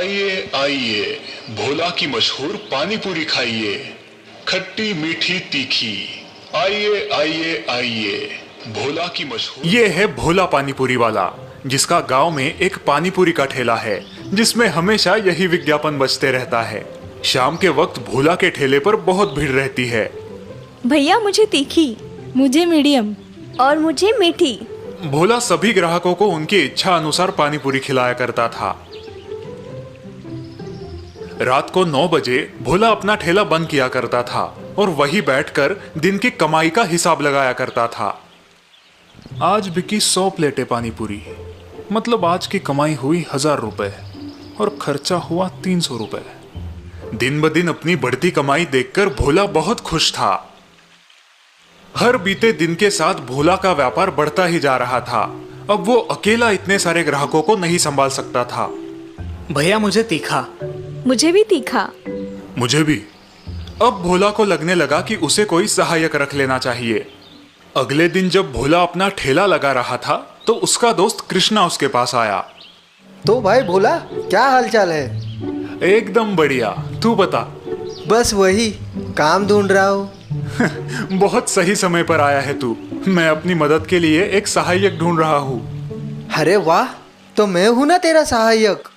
आइए आइए, भोला की मशहूर पानी पूरी खाइए, खट्टी मीठी तीखी। आइए आइए आइए, भोला की मशहूर। ये है भोला पानी पूरी वाला, जिसका गांव में एक पानी पूरी का ठेला है, जिसमें हमेशा यही विज्ञापन बजते रहता है। शाम के वक्त भोला के ठेले पर बहुत भीड़ रहती है। भैया मुझे तीखी, मुझे मीडियम और मुझे मीठी। भोला सभी ग्राहकों को उनकी इच्छा अनुसार पानी पूरी खिलाया करता था। रात को 9 बजे भोला अपना ठेला बंद किया करता था और वहीं बैठकर दिन की कमाई का हिसाब लगाया करता था। आज बिकी 100 प्लेटें पानी पूरी, मतलब आज की कमाई हुई 1000 रुपए और खर्चा हुआ 300 रुपए। दिन ब दिन अपनी बढ़ती कमाई देखकर भोला बहुत खुश था। हर बीते दिन के साथ भोला का व्यापार बढ़ता ही जा रहा था। अब वो अकेला इतने सारे ग्राहकों को नहीं संभाल सकता था। भैया मुझे तीखा। मुझे भी तीखा। मुझे भी। अब भोला को लगने लगा कि उसे कोई सहायक रख लेना चाहिए। अगले दिन जब भोला अपना ठेला लगा रहा था तो उसका दोस्त कृष्णा उसके पास आया। तो भाई भोला, क्या हालचाल है? एकदम बढ़िया, तू बता। बस वही काम ढूंढ रहा हूँ। बहुत सही समय पर आया है तू। मैं अपनी मदद के लिए एक सहायक ढूंढ रहा हूँ। अरे वाह, तो मैं हूं ना तेरा सहायक।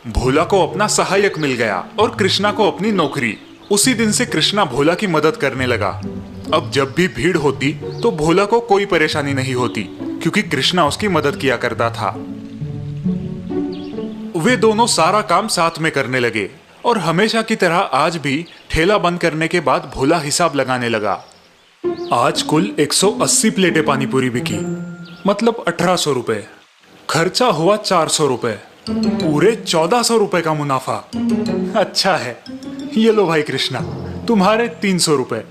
भोला को अपना सहायक मिल गया और कृष्णा को अपनी नौकरी। उसी दिन से कृष्णा भोला की मदद करने लगा। अब जब भी भीड़ होती तो भोला को कोई परेशानी नहीं होती, क्योंकि कृष्णा उसकी मदद किया करता था। वे दोनों सारा काम साथ में करने लगे और हमेशा की तरह आज भी ठेला बंद करने के बाद भोला हिसाब लगाने लगा। आज कुल 180 प्लेटें पानी पूरी बिकी, मतलब 1800 रुपए। खर्चा हुआ 400 रुपए, पूरे 1400 रुपए का मुनाफा। अच्छा है, ये लो भाई कृष्णा, तुम्हारे 300 रुपए।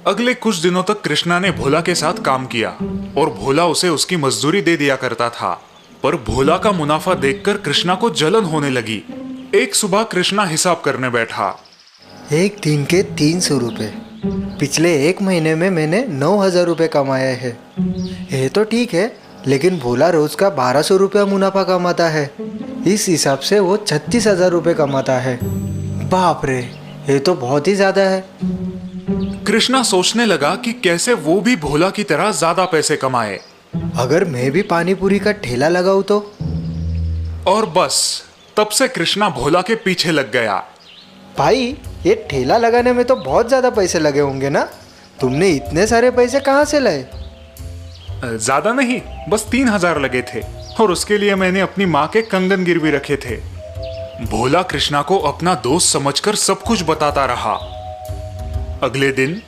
अगले कुछ दिनों तक कृष्णा ने भोला के साथ काम किया और भोला उसे उसकी मजदूरी दे दिया करता था। पर भोला का मुनाफा देखकर कृष्णा को जलन होने लगी। एक सुबह कृष्णा हिसाब करने बैठा। एक दिन के 300 रुपये, पिछले एक महीने में मैंने 9000 रुपये कमाए हैं। ये तो ठीक है, लेकिन भोला रोज का 1200 रुपया मुनाफा कमाता है। इस हिसाब से वो 36,000 रुपये कमाता है। बाप रे, ये तो बहुत ही ज्यादा है। कृष्णा सोचने लगा कि कैसे वो भी भोला की तरह ज्यादा पैसे कमाए। अगर मैं भी पानी पूरी का ठेला लगाऊं तो? और बस तब से कृष्णा भोला के पीछे लग गया। भाई, ये ठेला लगाने में तो बहुत ज्यादा पैसे लगे होंगे ना? तुमने इतने सारे पैसे कहाँ से लाए? ज्यादा नहीं, बस 3000 लगे थे और उसके लिए मैंने अपनी माँ के कंगन गिरवी रखे थे। भोला कृष्णा को अपना दोस्त समझकर सब कुछ बताता रहा। अगले दिन,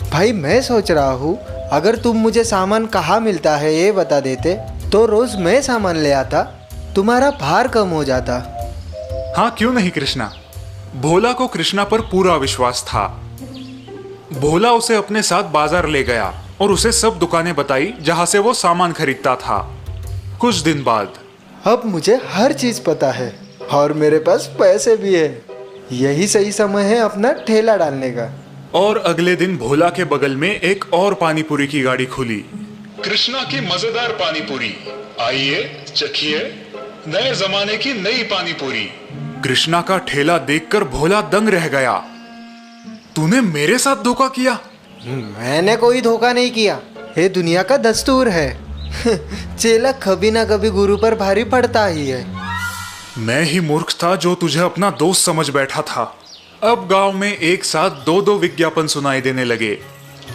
भाई मैं सोच रहा हूँ, अगर तुम मुझे सामान कहाँ मिलता है ये बता देते तो रोज मैं सामान ले आता, तुम्हारा भार कम हो जाता। हाँ क्यों नहीं कृष्णा। भोला को कृष्णा पर पूरा विश्वास था। भोला उसे अपने साथ बाजार ले गया और उसे सब दुकानें बताई जहां से वो सामान खरीदता था। कुछ दिन बाद, अब मुझे हर चीज पता है और मेरे पास पैसे भी है। यही सही समय है अपना ठेला डालने का। और अगले दिन भोला के बगल में एक और पानी पूरी की गाड़ी खुली। कृष्णा की मजेदार पानी पूरी, आइए चखिए, नए जमाने की नई पानी पूरी। कृष्णा का ठेला देखकर भोला दंग रह गया। तूने मेरे साथ धोखा किया? मैंने कोई धोखा नहीं किया, ये दुनिया का दस्तूर है। चेला कभी ना कभी गुरु पर भारी पड़ता ही है। मैं ही मूर्ख था जो तुझे अपना दोस्त समझ बैठा था। अब गांव में एक साथ 2-2 विज्ञापन सुनाई देने लगे।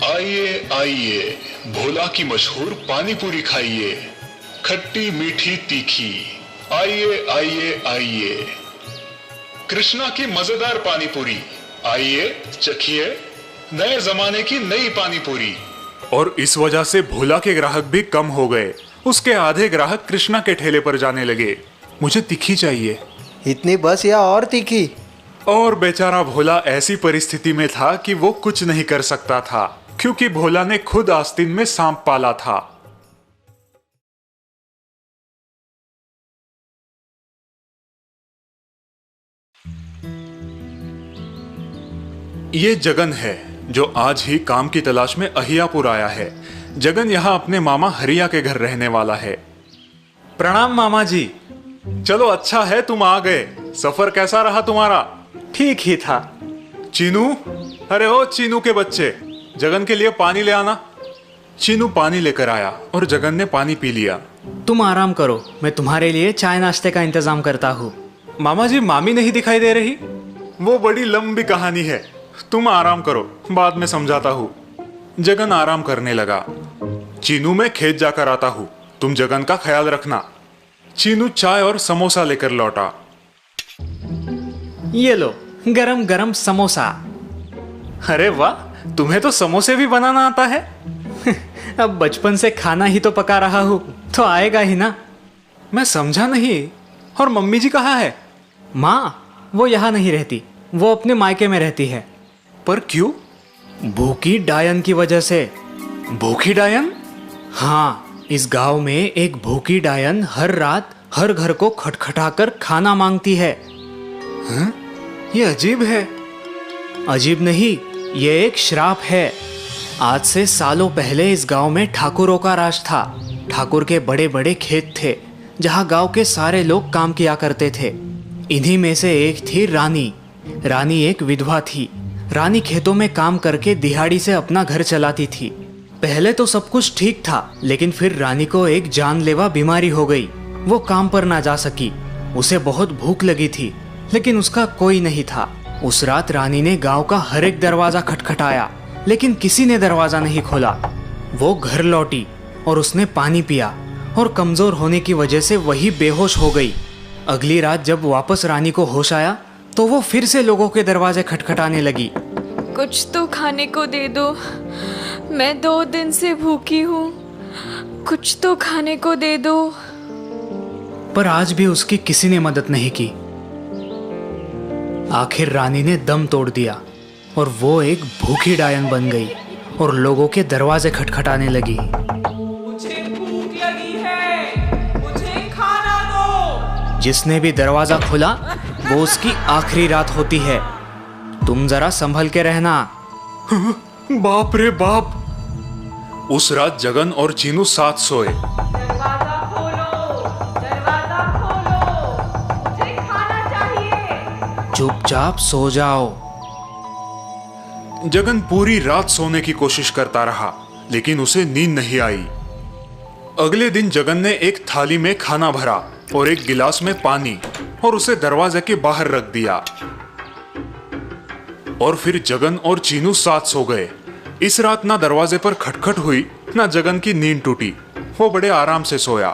आइए आइए, भोला की मशहूर पानी पूरी खाइए, खट्टी मीठी तीखी। आइए आइए आइए, कृष्णा की मजेदार पानी पूरी, आइए चखिए, नए जमाने की नई पानी पूरी। और इस वजह से भोला के ग्राहक भी कम हो गए। उसके आधे ग्राहक कृष्णा के ठेले पर जाने लगे। मुझे तीखी चाहिए। इतनी बस या और तीखी? और बेचारा भोला ऐसी परिस्थिति में था कि वो कुछ नहीं कर सकता था, क्योंकि भोला ने खुद आस्तीन में सांप पाला था। ये जगन है, जो आज ही काम की तलाश में अहियापुर आया है। जगन यहाँ अपने मामा हरिया के घर रहने वाला है। प्रणाम मामा जी। चलो अच्छा है तुम आ गए। सफर कैसा रहा तुम्हारा? ठीक ही था। चीनू, अरे ओ चीनू के बच्चे, जगन के लिए पानी ले आना। चीनू पानी लेकर आया और जगन ने पानी पी लिया। तुम आराम करो, मैं तुम्हारे लिए चाय नाश्ते का इंतजाम करता हूँ। मामा जी, मामी नहीं दिखाई दे रही? वो बड़ी लंबी कहानी है, तुम आराम करो, बाद में समझाता हूँ। जगन आराम करने लगा। चीनू, मैं खेत जाकर आता हूँ, तुम जगन का ख्याल रखना। चीनू चाय और समोसा लेकर लौटा। ये लो गरम गरम समोसा। अरे वाह, तुम्हें तो समोसे भी बनाना आता है। अब बचपन से खाना ही तो पका रहा हूँ, तो आएगा ही ना। मैं समझा नहीं। और मम्मी जी कहाँ है? माँ वो यहाँ नहीं रहती, वो अपने मायके में रहती है। पर क्यों? भूखी डायन की वजह से। भूखी डायन? हाँ, इस गांव में एक भूखी डायन हर रात हर घर को खटखटाकर खाना मांगती है। ये अजीब है। अजीब नहीं, ये एक श्राप है। आज से सालों पहले इस गांव में ठाकुरों का राज था। ठाकुर के बड़े बड़े खेत थे, जहां गांव के सारे लोग काम किया करते थे। इन्हीं में से एक थी रानी। रानी एक विधवा थी। रानी खेतों में काम करके दिहाड़ी से अपना घर चलाती थी। पहले तो सब कुछ ठीक था, लेकिन फिर रानी को एक जानलेवा बीमारी हो गई। वो काम पर ना जा सकी। उसे बहुत भूख लगी थी, लेकिन उसका कोई नहीं था। उस रात रानी ने गांव का हर एक दरवाजा खटखटाया, लेकिन किसी ने दरवाजा नहीं खोला। वो घर लौटी और उसने पानी पिया और कमजोर होने की वजह से वही बेहोश हो गई। अगली रात जब वापस रानी को होश आया, तो वो फिर से लोगों के दरवाजे खटखटाने लगी। कुछ तो खाने को दे दो, मैं 2 दिन से भूखी हूँ, कुछ तो खाने को दे दो। पर आज भी उसकी किसी ने मदद नहीं की। आखिर रानी ने दम तोड़ दिया और वो एक भूखी डायन बन गई और लोगों के दरवाजे खटखटाने लगी। मुझे भूख लगी है, मुझे खाना दो। जिसने भी दरवाजा खोला वो उसकी आखिरी रात होती है। तुम जरा संभल के रहना। बाप रे बाप। उस रात जगन और चीनू साथ सोए। दरवाजा खोलो, दरवाजा खोलो, मुझे खाना चाहिए। चुपचाप सो जाओ। जगन पूरी रात सोने की कोशिश करता रहा, लेकिन उसे नींद नहीं आई। अगले दिन जगन ने एक थाली में खाना भरा और एक गिलास में पानी और उसे दरवाजे के बाहर रख दिया। और फिर जगन और चीनू साथ सो गए। इस रात ना दरवाजे पर खटखट हुई, ना जगन की नींद टूटी। वो बड़े आराम से सोया।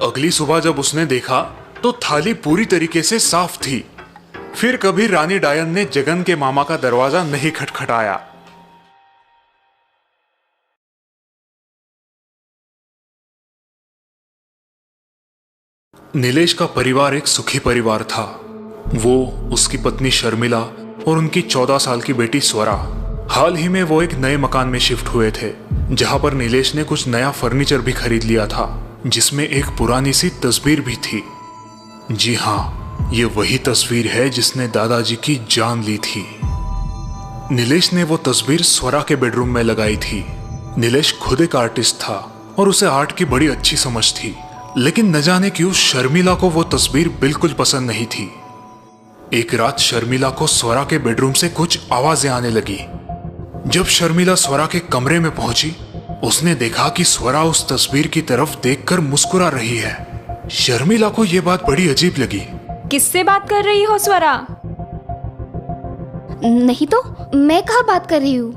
अगली सुबह जब उसने देखा तो थाली पूरी तरीके से साफ थी। फिर कभी रानी डायन ने जगन के मामा का दरवाजा नहीं खटखटाया। नीलेश का परिवार एक सुखी परिवार था। वो, उसकी पत्नी शर्मिला और उनकी 14 साल की बेटी स्वरा। हाल ही में वो एक नए मकान में शिफ्ट हुए थे, जहां पर नीलेश ने कुछ नया फर्नीचर भी खरीद लिया था, जिसमें एक पुरानी सी तस्वीर भी थी। जी हाँ, ये वही तस्वीर है जिसने दादाजी की जान ली थी। नीलेश ने वो तस्वीर स्वरा के बेडरूम में लगाई थी। नीलेश खुद एक आर्टिस्ट था और उसे आर्ट की बड़ी अच्छी समझ थी, लेकिन न जाने क्यों शर्मिला को वो तस्वीर बिल्कुल पसंद नहीं थी। एक रात शर्मिला को स्वरा के बेडरूम से कुछ आवाजें आने लगी। जब शर्मिला स्वरा के कमरे में पहुंची, उसने देखा कि स्वरा उस तस्वीर की तरफ देखकर मुस्कुरा रही है। शर्मिला को यह बात बड़ी अजीब लगी। किससे बात कर रही हो स्वरा? नहीं तो, मैं कहाँ बात कर रही हूँ।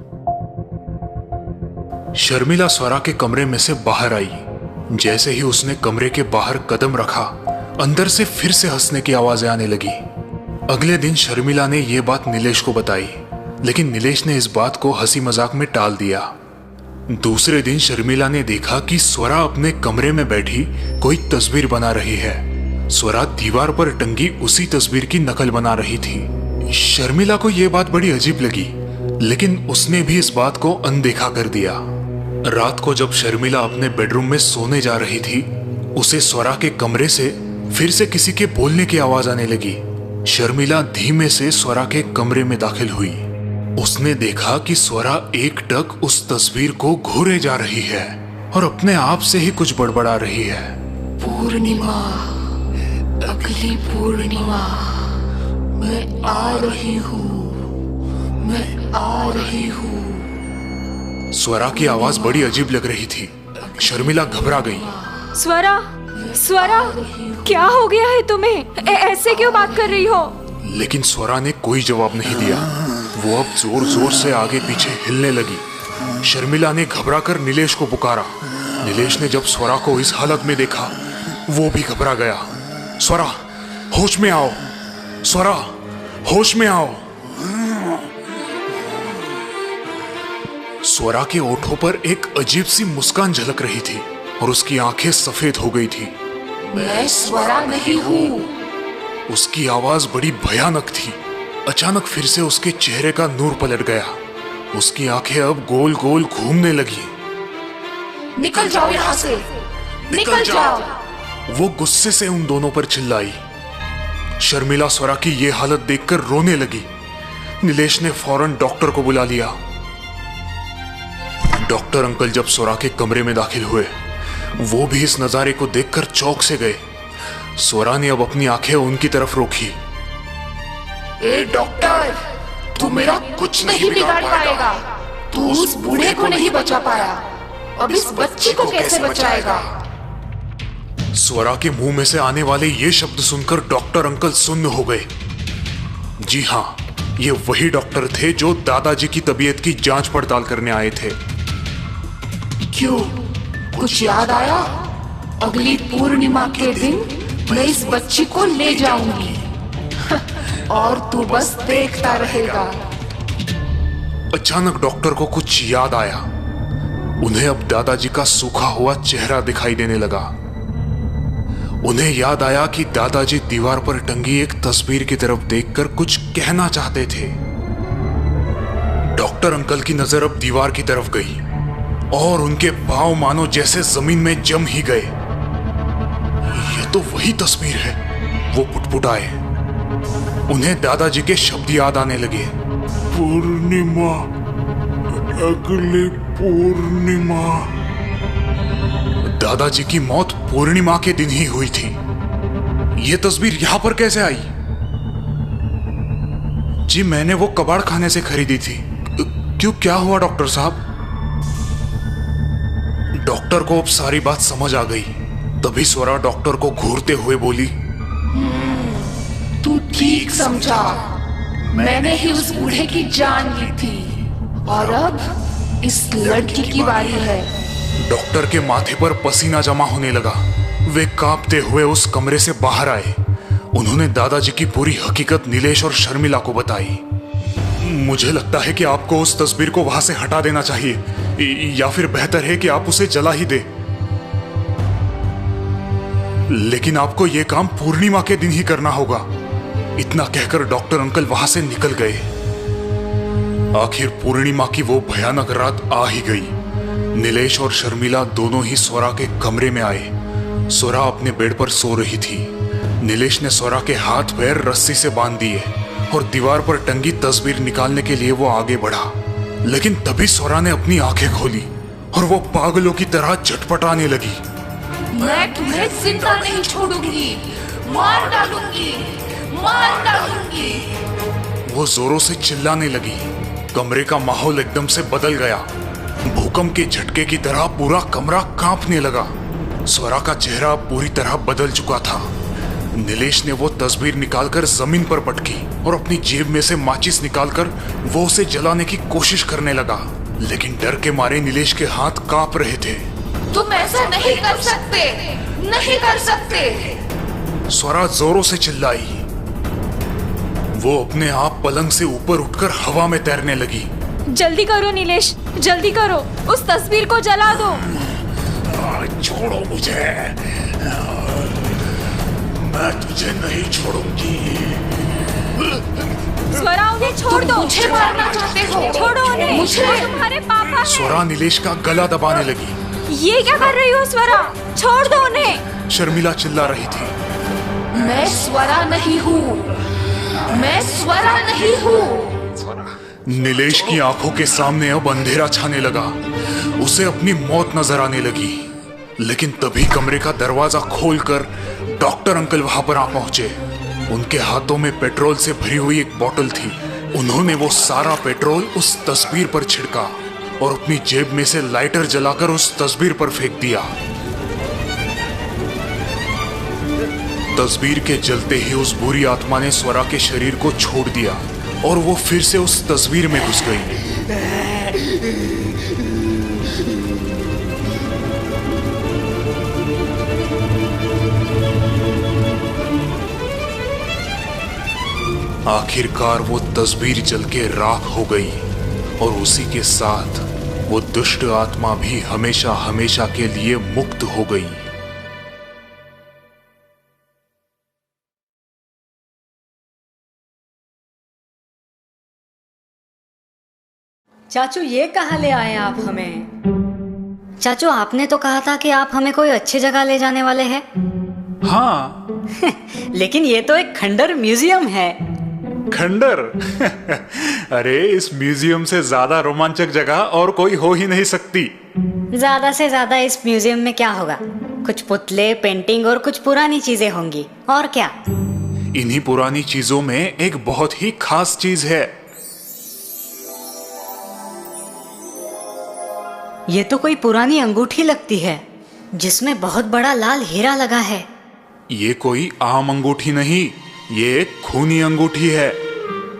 शर्मिला स्वरा के कमरे में से बाहर आई। जैसे ही उसने कमरे के बाहर कदम रखा, अंदर से फिर से हंसने की आवाजें आने लगी। अगले दिन शर्मिला ने यह बात नीलेश को बताई, लेकिन नीलेश ने इस बात को हंसी मजाक में टाल दिया। दूसरे दिन शर्मिला ने देखा कि स्वरा अपने कमरे में बैठी कोई तस्वीर बना रही है। स्वरा दीवार पर टंगी उसी तस्वीर की नकल बना रही थी। शर्मिला को यह बात बड़ी अजीब लगी, लेकिन उसने भी इस बात को अनदेखा कर दिया। रात को जब शर्मिला अपने बेडरूम में सोने जा रही थी, उसे स्वरा के कमरे से फिर से किसी के बोलने की आवाज आने लगी। शर्मिला धीमे से स्वरा के कमरे में दाखिल हुई। उसने देखा कि स्वरा एकटक उस तस्वीर को घूरे जा रही है और अपने आप से ही कुछ बड़बड़ा रही है। पूर्णिमा, अगली पूर्णिमा मैं आ रही हूँ, मैं आ रही हूँ। स्वरा की आवाज बड़ी अजीब लग रही थी। शर्मिला घबरा गई। स्वरा, स्वरा, क्या हो गया है तुम्हें? ऐसे क्यों बात कर रही हो? लेकिन स्वरा ने कोई जवाब नहीं दिया। वो अब जोर जोर से आगे पीछे हिलने लगी। शर्मिला ने घबरा कर नीलेश को पुकारा। नीलेश ने जब स्वरा को इस हालत में देखा, वो भी घबरा गया। स्वरा, होश में आओ। स्वरा, होश में आओ। स्वरा के ओठों पर एक अजीब सी मुस्कान झलक रही थी और उसकी आंखें सफेद हो गई थी। मैं स्वरा नहीं हूँ। उसकी आवाज बड़ी भयानक थी। अचानक फिर से उसके चेहरे का नूर पलट गया। उसकी आंखें अब गोल गोल घूमने लगी। निकल जाओ यहाँ से, निकल जाओ। वो गुस्से से उन दोनों पर चिल्लाई। शर्मिला स्वरा की ये हालत देखकर रोने लगी। नीलेश ने फौरन डॉक्टर को बुला लिया। डॉक्टर अंकल जब स्वरा के कमरे में दाखिल हुए, वो भी इस नजारे को देखकर चौंक से गए। स्वरा ने अब अपनी आंखें उनकी तरफ रोकी। ए डॉक्टर, तू मेरा कुछ नहीं बिगाड़ पाएगा। तू उस बूढ़े को नहीं बचा पाया, अब इस बच्ची को कैसे बचाएगा? स्वरा के मुंह में से आने वाले ये शब्द सुनकर डॉक्टर अंकल सुन्न हो गए। जी हाँ, ये वही डॉक्टर थे जो दादाजी की तबीयत की जांच पड़ताल करने आए थे। क्यों, कुछ याद आया? अगली पूर्णिमा के दिन मैं इस बच्ची को ले जाऊंगी और तू बस देखता रहेगा। अचानक डॉक्टर को कुछ याद आया। उन्हें अब दादाजी का सूखा हुआ चेहरा दिखाई देने लगा। उन्हें याद आया कि दादाजी दीवार पर टंगी एक तस्वीर की तरफ देखकर कुछ कहना चाहते थे। डॉक्टर अंकल की नजर अब दीवार की तरफ गई और उनके पांव मानो जैसे जमीन में जम ही गए। ये तो वही तस्वीर है, वो पुटपुटाए। उन्हें दादाजी के शब्द याद आने लगे। पूर्णिमा, अगली पूर्णिमा। दादाजी की मौत पूर्णिमा के दिन ही हुई थी। यह तस्वीर यहां पर कैसे आई? जी मैंने वो कबाड़ खाने से खरीदी थी। क्यों, क्या हुआ डॉक्टर साहब? डॉक्टर को अब सारी बात समझ आ गई। तभी स्वरा डॉक्टर को घूरते हुए बोली, तू ठीक समझा। मैंने ही उस बूढ़े की जान ली थी और अब इस लड़की की बारी है। डॉक्टर के माथे पर पसीना जमा होने लगा। वे कांपते हुए उस कमरे से बाहर आए। उन्होंने दादाजी की पूरी हकीकत नीलेश और शर्मिला को बताई। मुझे लगता है कि आपको उस तस्वीर को वहां से हटा देना चाहिए, या फिर बेहतर है कि आप उसे जला ही दे। लेकिन आपको यह काम पूर्णिमा के दिन ही करना होगा। इतना कहकर डॉक्टर अंकल वहां से निकल गए। आखिर पूर्णिमा की वो भयानक रात आ ही गई। नीलेश और शर्मिला दोनों ही स्वरा के कमरे में आए। स्वरा अपने बेड पर सो रही थी। नीलेश ने स्वरा के हाथ पैर रस्सी से बांध दिए और दीवार पर टंगी तस्वीर निकालने के लिए वो आगे बढ़ा। लेकिन तभी स्वरा ने अपनी आंखें खोली और वो पागलों की तरह झटपटाने लगी। मैं तुम्हें जिंदा नहीं छोड़ूंगी, मार डालूंगी, मार डालूंगी। वो जोरों से चिल्लाने लगी। कमरे का माहौल एकदम से बदल गया। भूकंप के झटके की तरह पूरा कमरा कांपने लगा। स्वरा का चेहरा पूरी तरह बदल चुका था। नीलेश ने वो तस्वीर निकालकर जमीन पर पटकी और अपनी जेब में से माचिस निकालकर वो उसे जलाने की कोशिश करने लगा। लेकिन डर के मारे नीलेश के हाथ कांप रहे थे। तुम ऐसा नहीं कर सकते, नहीं कर सकते। स्वरा जोरों से चिल्लाई। वो अपने आप पलंग से ऊपर उठकर हवा में तैरने लगी। जल्दी करो नीलेश, जल्दी करो, उस तस्वीर को जला दो। छोड़ो मुझे, मैं तुझे नहीं छोड़ूंगी। स्वरा, उन्हें छोड़ दो। मुझे मारना चाहते हो? छोड़ो उन्हें, मुझे। वो तुम्हारे पापा हैं। स्वरा नीलेश का गला दबाने लगी। ये क्या कर रही हो स्वरा? छोड़ दो उन्हें। शर्मिला चिल्ला रही थी। मैं स्वरा नहीं हूँ, मैं स्वरा नहीं हूँ। नीलेश की आंखों के सामने अब अंधेरा छाने लगा। उसे अपनी मौत नजर आने लगी। लेकिन तभी कमरे का दरवाजा खोलकर डॉक्टर अंकल वहां पर आ पहुंचे। उनके हाथों में पेट्रोल से भरी हुई एक बोतल थी। उन्होंने वो सारा पेट्रोल उस तस्वीर पर छिड़का और अपनी जेब में से लाइटर जलाकर उस तस्वीर पर फेंक दिया। तस्वीर के जलते ही उस बुरी आत्मा ने स्वरा के शरीर को छोड़ दिया और वो फिर से उस तस्वीर में घुस गई। आखिरकार वो तस्वीर जल के राख हो गई और उसी के साथ वो दुष्ट आत्मा भी हमेशा हमेशा के लिए मुक्त हो गई। चाचू ये कहाँ ले आए आप हमें? चाचू आपने तो कहा था कि आप हमें कोई अच्छी जगह ले जाने वाले हैं। हाँ। लेकिन ये तो एक खंडर म्यूजियम है। खंडर? अरे इस म्यूजियम से ज्यादा रोमांचक जगह और कोई हो ही नहीं सकती। ज्यादा से ज्यादा इस म्यूजियम में क्या होगा? कुछ पुतले, पेंटिंग और कुछ पुरानी चीजें होंगी, और क्या? इन्हीं पुरानी चीजों में एक बहुत ही खास चीज है। ये तो कोई पुरानी अंगूठी लगती है जिसमें बहुत बड़ा लाल हीरा लगा है। ये कोई आम अंगूठी नहीं, ये एक खूनी अंगूठी है।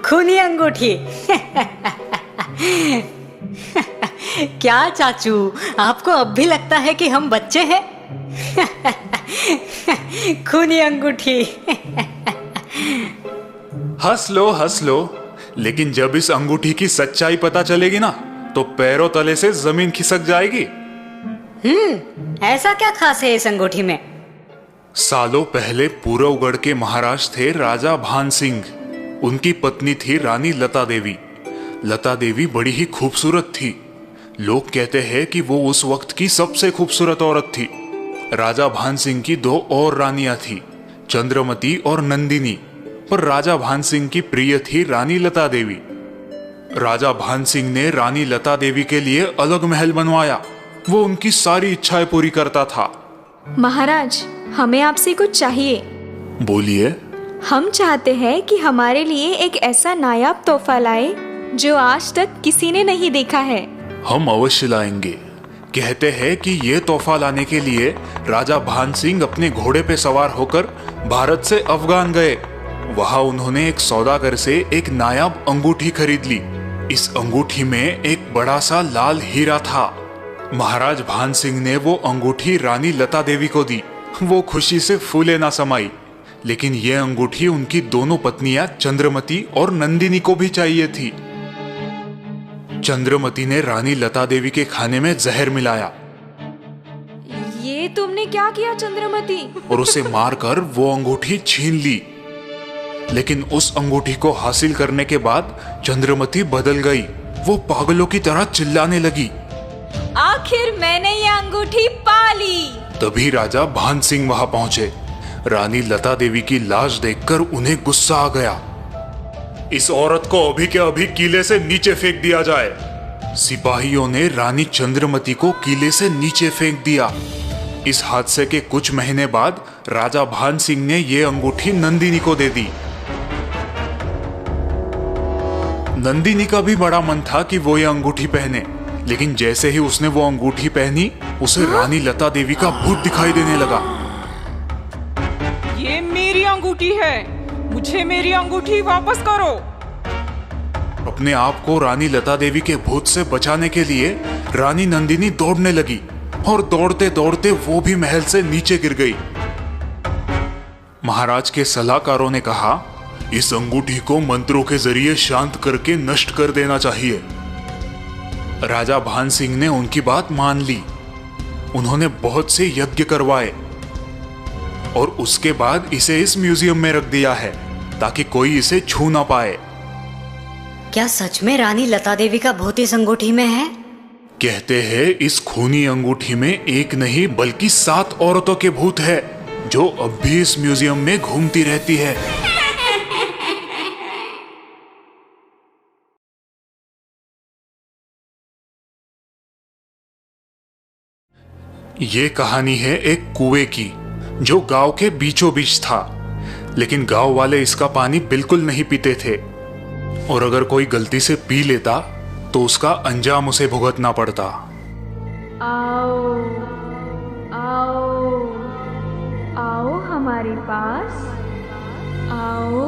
खूनी अंगूठी? क्या चाचू, आपको अब भी लगता है कि हम बच्चे हैं? खूनी अंगूठी। हंस लो, लेकिन जब इस अंगूठी की सच्चाई पता चलेगी ना तो पैरों तले से जमीन खिसक जाएगी। ऐसा क्या खास है इस अंगूठी में? सालों पहले पूरवगढ़ के महाराज थे राजा भान सिंह। उनकी पत्नी थी रानी लता देवी। लता देवी बड़ी ही खूबसूरत थी। लोग कहते हैं कि वो उस वक्त की सबसे खूबसूरत औरत थी। राजा भान सिंह की 2 और रानियां थी, चंद्रमती और नंदिनी, पर राजा भान सिंह की प्रिय थी रानी लता देवी। राजा भान सिंह ने रानी लता देवी के लिए अलग महल बनवाया। वो उनकी सारी इच्छाएं पूरी करता था। महाराज, हमें आपसे कुछ चाहिए। बोलिए। हम चाहते हैं कि हमारे लिए एक ऐसा नायाब तोहफा लाए जो आज तक किसी ने नहीं देखा है। हम अवश्य लाएंगे। कहते हैं कि ये तोहफा लाने के लिए राजा भान सिंह अपने घोड़े पे सवार होकर भारत से अफगान गए। वहां उन्होंने एक सौदागर से एक नायाब अंगूठी खरीद ली। इस अंगूठी में एक बड़ा सा लाल हीरा था। महाराज भान सिंह ने वो अंगूठी रानी लता देवी को दी। वो खुशी से फूले ना समाई। लेकिन ये अंगूठी उनकी दोनों पत्नियां चंद्रमती और नंदिनी को भी चाहिए थी। चंद्रमती ने रानी लता देवी के खाने में जहर मिलाया। ये तुमने क्या किया चंद्रमती? और उसे मारकर वो अंगूठी छीन ली। लेकिन उस अंगूठी को हासिल करने के बाद चंद्रमती बदल गई। वो पागलों की तरह चिल्लाने लगी, आखिर मैंने ये अंगूठी पा ली। तभी राजा भान सिंह वहां पहुंचे। रानी लता देवी की लाश देखकर उन्हें गुस्सा आ गया। इस औरत को अभी के अभी किले से नीचे फेंक दिया जाए। सिपाहियों ने रानी चंद्रमती को किले से नीचे फेंक दिया। इस हादसे के कुछ महीने बाद राजा भान सिंह ने यह अंगूठी नंदिनी को दे दी। नंदिनी का भी बड़ा मन था कि वो ये अंगूठी पहने, लेकिन जैसे ही उसने वो अंगूठी पहनी उसे रानी लता देवी का भूत दिखाई देने लगा। ये मेरी अंगूठी है, मुझे मेरी अंगूठी वापस करो। अपने आप को रानी लता देवी के भूत से बचाने के लिए रानी नंदिनी दौड़ने लगी और दौड़ते दौड़ते वो भी महल से नीचे गिर गई। महाराज के सलाहकारों ने कहा, इस अंगूठी को मंत्रों के जरिए शांत करके नष्ट कर देना चाहिए। राजा भान सिंह ने उनकी बात मान ली। उन्होंने बहुत से यज्ञ करवाए और उसके बाद इसे इस म्यूजियम में रख दिया है ताकि कोई इसे छू ना पाए। क्या सच में रानी लता देवी का भूत इस अंगूठी में है? कहते हैं इस खूनी अंगूठी में एक नहीं बल्कि 7 औरतों के भूत है जो अब भी इस म्यूजियम में घूमती रहती है। ये कहानी है एक कुएं की जो गांव के बीचों बीच था, लेकिन गांव वाले इसका पानी बिल्कुल नहीं पीते थे और अगर कोई गलती से पी लेता तो उसका अंजाम उसे भुगतना पड़ता। आओ आओ आओ हमारे पास आओ।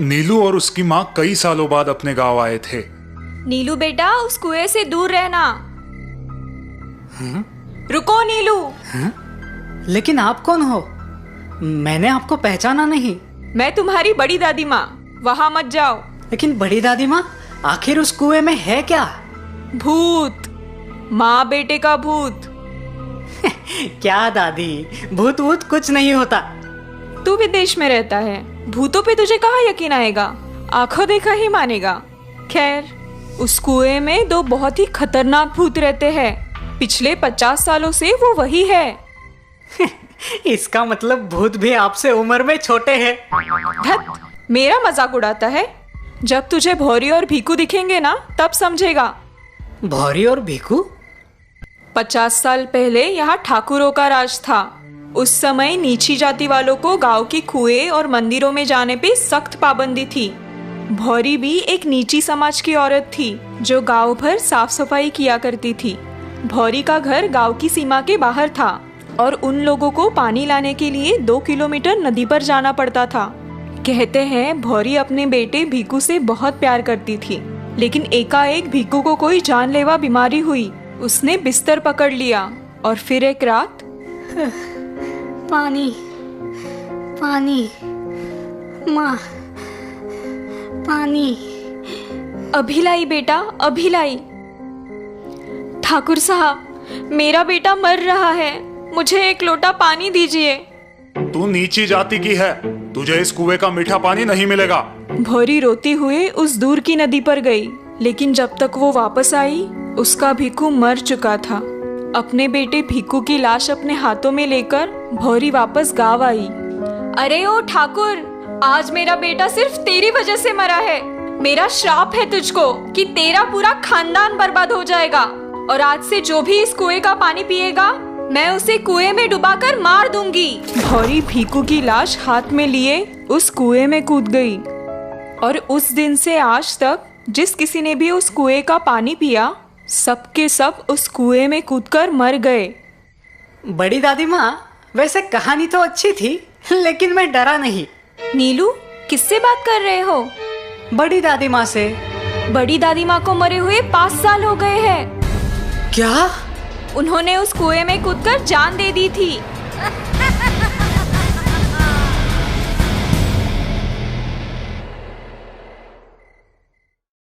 नीलू और उसकी माँ कई सालों बाद अपने गांव आए थे। नीलू बेटा, उस कुएं से दूर रहना। रुको नीलू। लेकिन आप कौन हो? मैंने आपको पहचाना नहीं। मैं तुम्हारी बड़ी दादी माँ, वहां मत जाओ। लेकिन बड़ी दादी माँ, आखिर उस कुएं में है क्या? भूत, माँ बेटे का भूत। क्या दादी, भूत वूत कुछ नहीं होता। तू विदेश में रहता है, भूतों पे तुझे कहाँ यकीन आएगा? आंखों देखा ही मानेगा। खैर, उस कुएं में दो बहुत ही खतरनाक भूत रहते हैं। पिछले 50 सालों से वो वही है। इसका मतलब भूत भी आपसे उम्र में छोटे हैं। धत, मेरा मजाक उड़ाता है। जब तुझे भौरी और भीकू दिखेंगे ना, तब समझेगा। भौरी और भीकू? 50 साल पहले यहाँ ठाकुरों का राज था। उस समय नीची जाति वालों को गांव की कुएं और मंदिरों में जाने पे सख्त पाबंदी थी। भौरी भी एक नीची समाज की औरत थी जो गांव भर साफ सफाई किया करती थी। भौरी का घर गांव की सीमा के बाहर था और उन लोगों को पानी लाने के लिए 2 किलोमीटर नदी पर जाना पड़ता था। कहते हैं भौरी अपने बेटे भीकू से बहुत प्यार करती थी, लेकिन एकाएक भीकू को कोई जानलेवा बीमारी हुई। उसने बिस्तर पकड़ लिया और फिर एक रात पानी पानी माँ, पानी। अभी लाई बेटा, अभी लाई। ठाकुर साहब, मेरा बेटा मर रहा है, मुझे एक लोटा पानी दीजिए। तू नीची जाति की है, तुझे इस कुएं का मीठा पानी नहीं मिलेगा। भौरी रोती हुए उस दूर की नदी पर गई, लेकिन जब तक वो वापस आई, उसका भीकू मर चुका था। अपने बेटे भीकू की लाश अपने हाथों में लेकर भौरी वापस गांव आई। अरे ओ ठाकुर, आज मेरा बेटा सिर्फ तेरी वजह से मरा है। मेरा श्राप है तुझको कि तेरा पूरा खानदान बर्बाद हो जाएगा और आज से जो भी इस कुएं का पानी पिएगा, मैं उसे कुएं में डुबाकर मार दूंगी। भौरी भीकू की लाश हाथ में लिए उस कुएं में कूद गई और उस दिन से आज तक जिस किसी ने भी उस कुएं का पानी पिया, सबके सब उस कुएं में कूदकर मर गए। बड़ी दादी माँ, वैसे कहानी तो अच्छी थी, लेकिन मैं डरा नहीं। नीलू, किससे बात कर रहे हो? बड़ी दादी माँ से। बड़ी दादी माँ को मरे हुए 5 साल हो गए हैं। क्या? उन्होंने उस कुएं में कूदकर जान दे दी थी।